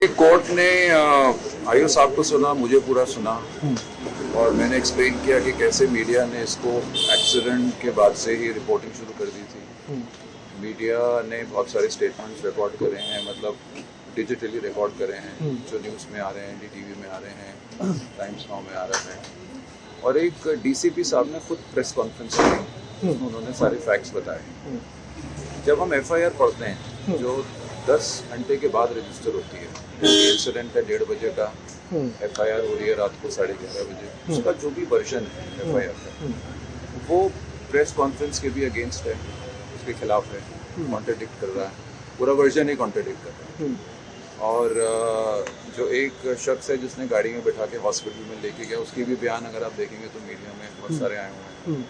Court ने आयु साहब को सुना, मुझे पूरा सुना और मैंने एक्सप्लेन किया कि कैसे मीडिया ने इसको एक्सीडेंट के बाद से ही रिपोर्टिंग शुरू कर दी थी। मीडिया ने बहुत सारे स्टेटमेंट्स रिकॉर्ड करे हैं, मतलब डिजिटली रिकॉर्ड करे हैं, जो न्यूज़ में आ रहे हैं, NDTV में आ रहे हैं, टाइम्स नाउ में आ रहे हैं। और एक DCP साहब ने खुद प्रेस कॉन्फ्रेंस की, उन्होंने सारे फैक्ट्स बताए। जब हम FIR पढ़ते हैं जो 10 घंटे के बाद रजिस्टर होती है, इंसिडेंट है 1:30 बजे का, FIR हो रही है रात को 11:30 बजे, उसका जो भी वर्जन है FIR का वो प्रेस कॉन्फ्रेंस के भी अगेंस्ट है, उसके खिलाफ है, कॉन्ट्रडिक्ट कर रहा है, पूरा वर्जन ही कॉन्ट्रडिक्ट कर रहा है। और जो एक शख्स है जिसने गाड़ी में बैठा के हॉस्पिटल में लेके गया, उसकी भी बयान अगर आप देखेंगे तो मीडिया में बहुत सारे आए हुए हैं,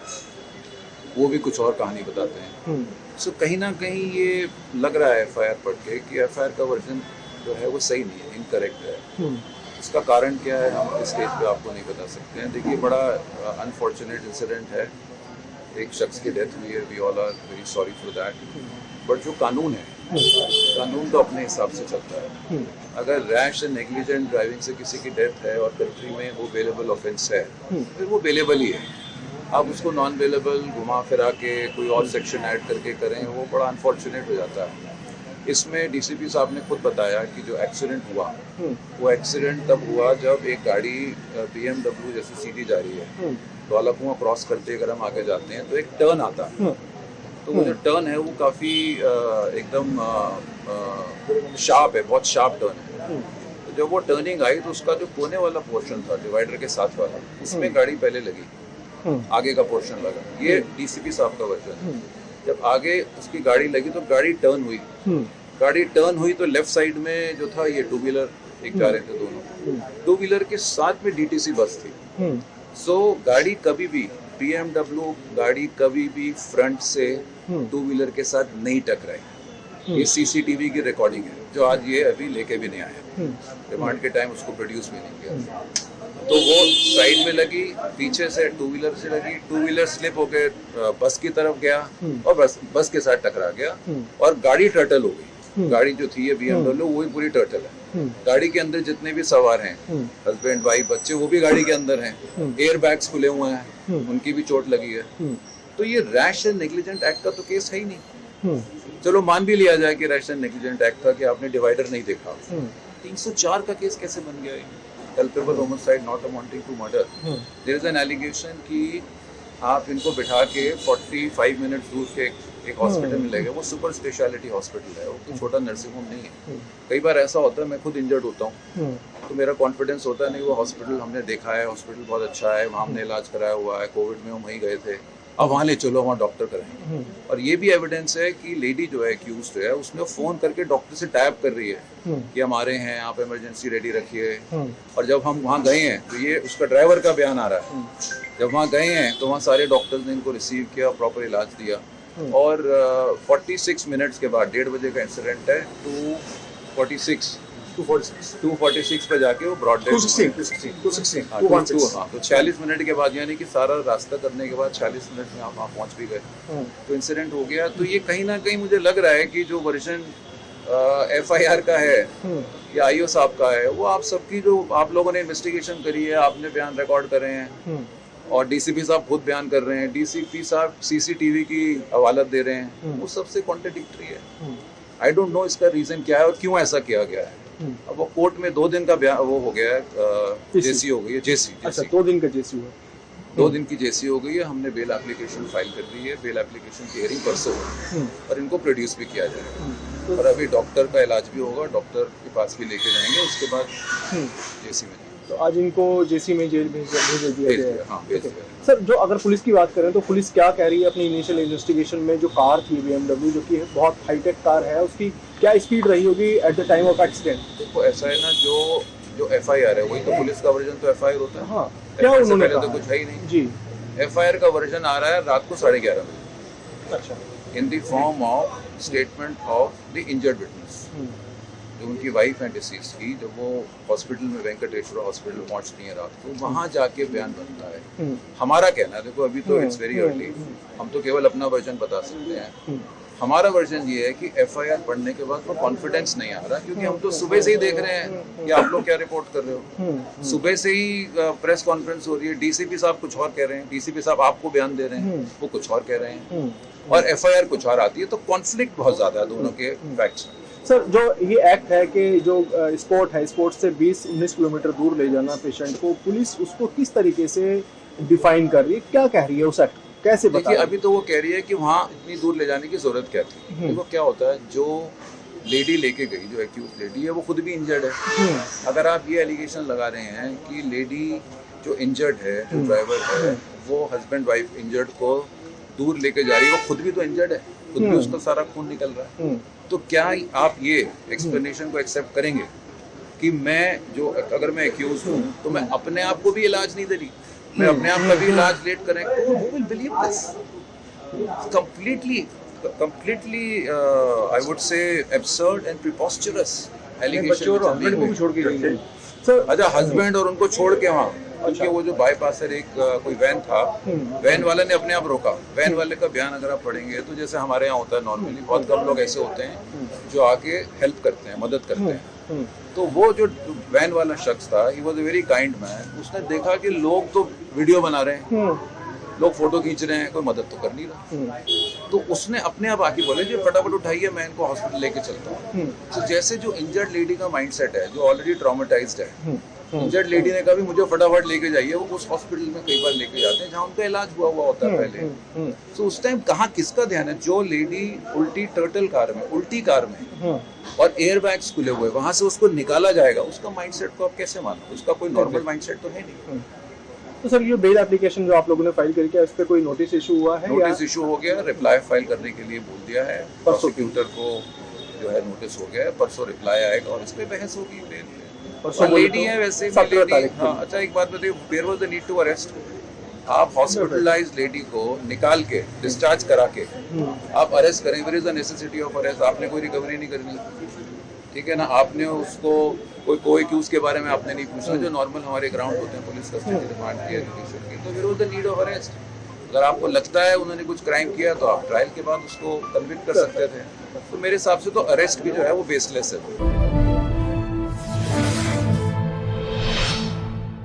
वो भी कुछ और कहानी बताते हैं। सो कहीं ना कहीं ये लग रहा है FIR पढ़ के कि FIR का वर्जन जो है वो सही नहीं है, इनकरेक्ट है। इसका कारण क्या है हम इस स्टेज पे आपको नहीं बता सकते हैं। देखिए, बड़ा अनफॉर्चुनेट इंसिडेंट है, एक शख्स की डेथ हुई है, we all are very sorry for that. But जो कानून है, कानून तो अपने हिसाब से चलता है। अगर रैश एंड नेग्लिजेंट ड्राइविंग से किसी की डेथ है और कंट्री में वो बेलेबल ऑफेंस है, फिर वो बेलेबल ही है। आप उसको नॉन बेलेबल घुमा फिरा के कोई और सेक्शन ऐड करके करें, वो बड़ा अनफॉर्चुनेट हो जाता है। इसमें DCP साहब ने खुद बताया कि जो एक्सीडेंट हुआ वो एक्सीडेंट तब हुआ जब एक गाड़ी BMW जैसे सीधी जा रही है, दौला कुआं क्रॉस करते अगर हम आगे जाते हैं तो एक टर्न आता है, तो वो जो टर्न है वो काफ़ी एकदम शार्प है, बहुत शार्प टर्न है। तो जब वो टर्निंग आई तो उसका जो कोने वाला पोर्शन था, डिवाइडर के साथ वाला, उसमें गाड़ी पहले लगी, आगे का पोर्शन लगा। ये DCP साहब का वर्जन है। जब आगे उसकी गाड़ी लगी तो गाड़ी टर्न हुई, गाड़ी टर्न हुई तो लेफ्ट साइड में जो था ये 2 व्हीलर एक जा रहे थे, दोनों 2 व्हीलर के साथ में DTC बस थी। सो गाड़ी कभी भी BMW गाड़ी कभी भी फ्रंट से 2 व्हीलर के साथ नहीं टकराई। ये CCTV की रिकॉर्डिंग है, जो आज ये अभी लेके भी नहीं आया, रिमांड के टाइम उसको प्रोड्यूस भी नहीं किया। तो वो साइड में लगी, पीछे से 2 व्हीलर से लगी, 2 व्हीलर स्लिप होके बस की तरफ गया और बस के साथ टकरा गया और गाड़ी टर्टल हो गई। गाड़ी जो थी ये BMW वही पूरी टर्टल है। गाड़ी के अंदर जितने भी सवार हैं, हस्बैंड वाइफ बच्चे, वो भी गाड़ी के अंदर हैं, एयर बैग्स खुले हुए हैं, उनकी भी चोट लगी है। तो ये रैश एंड नेग्लिजेंट एक्ट का तो केस है ही नहीं। चलो मान भी लिया जाए कि रैश एंड नेग्लिजेंट एक्ट था कि आपने डिवाइडर नहीं देखा, 304 का केस कैसे बन गया है? Culpable homicide not amounting to murder. There is an allegation कि आप इनको बिठा के 45 मिनट दूर के एक हॉस्पिटल में ले गए, वो सुपर स्पेशलिटी हॉस्पिटल है, वो कोई छोटा नर्सिंग होम नहीं है। कई बार ऐसा होता है, मैं खुद इंजर्ड होता हूँ तो मेरा कॉन्फिडेंस होता नहीं, वो हॉस्पिटल हमने देखा है, हॉस्पिटल बहुत अच्छा है, वहाँ हमने इलाज कराया हुआ है, कोविड में हम वहीं गए थे, अब वहाँ ले चलो, वहाँ डॉक्टर कराएंगे। और ये भी एविडेंस है कि लेडी जो है एक्यूज्ड जो है, उसने फ़ोन करके डॉक्टर से टाइप कर रही है कि हमारे हैं, आप इमरजेंसी रेडी रखिए। और जब हम वहाँ गए हैं तो ये उसका ड्राइवर का बयान आ रहा है, जब वहाँ गए हैं तो वहाँ सारे डॉक्टर्स ने इनको रिसीव किया, प्रॉपर इलाज दिया। और 46 मिनट्स के बाद, 1:30 बजे का इंसिडेंट है, 246 पे जाके वो ब्रॉड डेड, 216 हाँ, तो 46 मिनट के बाद, यानी कि सारा रास्ता करने के बाद 46 मिनट में आप वहाँ पहुँच भी गए, तो इंसिडेंट हो गया। तो ये कहीं ना कहीं मुझे लग रहा है कि जो वर्जन FIR का है या IO साहब का है, वो आप सबकी, जो आप लोगों ने इन्वेस्टिगेशन करी है, आपने बयान रिकॉर्ड करे हैं और DCP साहब खुद बयान कर रहे हैं, DCP साहब CCTV की हवालत दे रहे हैं, वो सबसे कॉन्ट्रडिक्टरी है। आई डोंट नो इसका रीजन क्या है और क्यों ऐसा किया गया है। अब वो कोर्ट में 2 दिन का वो हो गया है, JC हो गई है, JC। अच्छा, 2 दिन का JC हुआ, 2 दिन की JC हो गई है। हमने बेल एप्लीकेशन फाइल कर दी है, बेल एप्लीकेशन की हियरिंग परसों और इनको प्रोड्यूस भी किया जाएगा और अभी डॉक्टर का इलाज भी होगा, डॉक्टर के पास भी लेके जाएंगे, उसके बाद JC में। तो आज इनको JC में जेल भेज दिया गया है। हाँ, भेज दिया। सर, जो अगर पुलिस की बात करें तो पुलिस क्या कह रही है अपनी इनिशियल इन्वेस्टिगेशन में? जो कार थी BMW, जो कि बहुत हाईटेक कार है, उसकी क्या स्पीड रही होगी at the time of accident? देखो, ऐसा है ना, जो FIR है वही तो पुलिस का वर्जन तो FIR होता है। हाँ, क्या उन्होंने कहा? तो कुछ है ही नहीं जी। FIR का वर्जन आ रहा है रात को 11:30 बजे। अच्छा। In the form of statement of the injured witness, जो उनकी वाइफ है डिसीज की, जब वो हॉस्पिटल में, वेंकटेश्वर हॉस्पिटल पहुंचती है रात को, वहां जाके बयान बनता है। हमारा कहना है, देखो अभी तो इट्स वेरी अर्ली, हम तो केवल अपना वर्जन बता सकते हैं। हमारा वर्जन ये है कि एफआईआर पढ़ने के बाद वो कॉन्फिडेंस नहीं आ रहा, क्योंकि हम तो सुबह से ही देख रहे हैं कि आप लोग क्या रिपोर्ट कर रहे हो। सुबह से ही प्रेस कॉन्फ्रेंस हो रही है, डीसीपी साहब कुछ और कह रहे हैं, डीसीपी साहब आपको बयान दे रहे हैं, वो कुछ और कह रहे हैं, और एफआईआर कुछ और आती है। तो कॉन्फ्लिक्ट बहुत ज्यादा है दोनों के फैक्ट्स में। सर, जो ये एक्ट है कि जो स्पोर्ट है, स्पोर्ट से 20-19 किलोमीटर दूर ले जाना पेशेंट को, पुलिस उसको किस तरीके से डिफाइन कर रही है, क्या कह रही है उस एक्ट, कैसे देखिए अभी तो वो कह रही है कि वहाँ इतनी दूर ले जाने की जरूरत क्या थी। देखो क्या होता है, जो लेडी लेके गई, जो एक्यूज लेडी है, वो खुद भी इंजर्ड है। अगर आप ये एलिगेशन लगा रहे हैं कि लेडी जो इंजर्ड है, जो ड्राइवर है, वो हस्बैंड वाइफ इंजर्ड को दूर लेके जा रही है, वो खुद भी तो इंजर्ड है, खुद भी उसका सारा खून निकल रहा है। तो क्या आप ये एक्सप्लेनेशन को एक्सेप्ट करेंगे कि मैं जो, अगर मैं एक्यूज हूँ तो मैं अपने आप को भी इलाज नहीं दे रही, मैं अपने आप का भी इलाज लेट करें? Who will believe this? Completely, I would say absurd and preposterous allegation. छोड़ के जाइए। अच्छा, हस्बैंड और उनको छोड़ के वहाँ, क्योंकि वो जो बाईपासर एक कोई वैन था, वैन वाले ने अपने आप रोका। वैन वाले का बयान अगर आप पढ़ेंगे तो जैसे हमारे यहाँ होता है नॉर्मली, बहुत कम लोग ऐसे होते हैं जो आके हेल्प करते हैं, मदद करते हैं। तो वो जो वैन वाला शख्स था, he was a very kind man. उसने देखा कि लोग तो वीडियो बना रहे हैं, लोग फोटो खींच रहे हैं, कोई मदद तो कर नहीं रहा, तो उसने अपने आप आके बोले जी फटाफट उठाइए, मैं इनको हॉस्पिटल लेके चलता हूँ। तो जैसे जो इंजर्ड लेडी का माइंडसेट है, जो ऑलरेडी ट्रॉमेटाइज्ड है, इंजर्ड लेडी ने कहा भी मुझे फटाफट लेके जाइए, वो उस हॉस्पिटल में कई बार लेके जाते हैं जहाँ उनका इलाज हुआ होता है पहले। तो उस टाइम कहाँ किसका ध्यान है? जो लेडी उल्टी टर्टल कार में, उल्टी कार में, और एयर बैग्स खुले हुए, वहां से उसको निकाला जाएगा, उसका माइंडसेट को आप कैसे मानो? उसका कोई नॉर्मल माइंडसेट तो है नहीं। तो सर, ये बेल एप्लीकेशन जो आप लोगों ने फाइल करके, इस पे कोई नोटिस इशू हुआ है? नोटिस इशू हो गया, रिप्लाई फाइल करने के लिए बोल दिया है, प्रोसिक्यूटर को जो है नोटिस हो गया है, परसों रिप्लाई आएगा और इस पे बहस होगी। लेडी है वैसे भी लेडी। हाँ, अच्छा एक बात बताइए, there was the need to arrest? आप हॉस्पिटलाइज्ड लेडी को निकाल के, डिस्चार्ज करा के आप अरेस्ट करें? Where is the necessity of arrest? आपने कोई रिकवरी नहीं करनी, ठीक है ना? आपने उसको कोई क्यूज के बारे में आपने नहीं पूछना, जो नॉर्मल हमारे ग्राउंड होते हैं, पुलिस कस्टडी रिमांड की, एजुकेशन की। तो where was the need of arrest? अगर आपको लगता है उन्होंने कुछ क्राइम किया तो आप ट्रायल के बाद उसको कन्विक्ट कर सकते थे। तो मेरे हिसाब से तो अरेस्ट भी जो है वो बेसलेस है।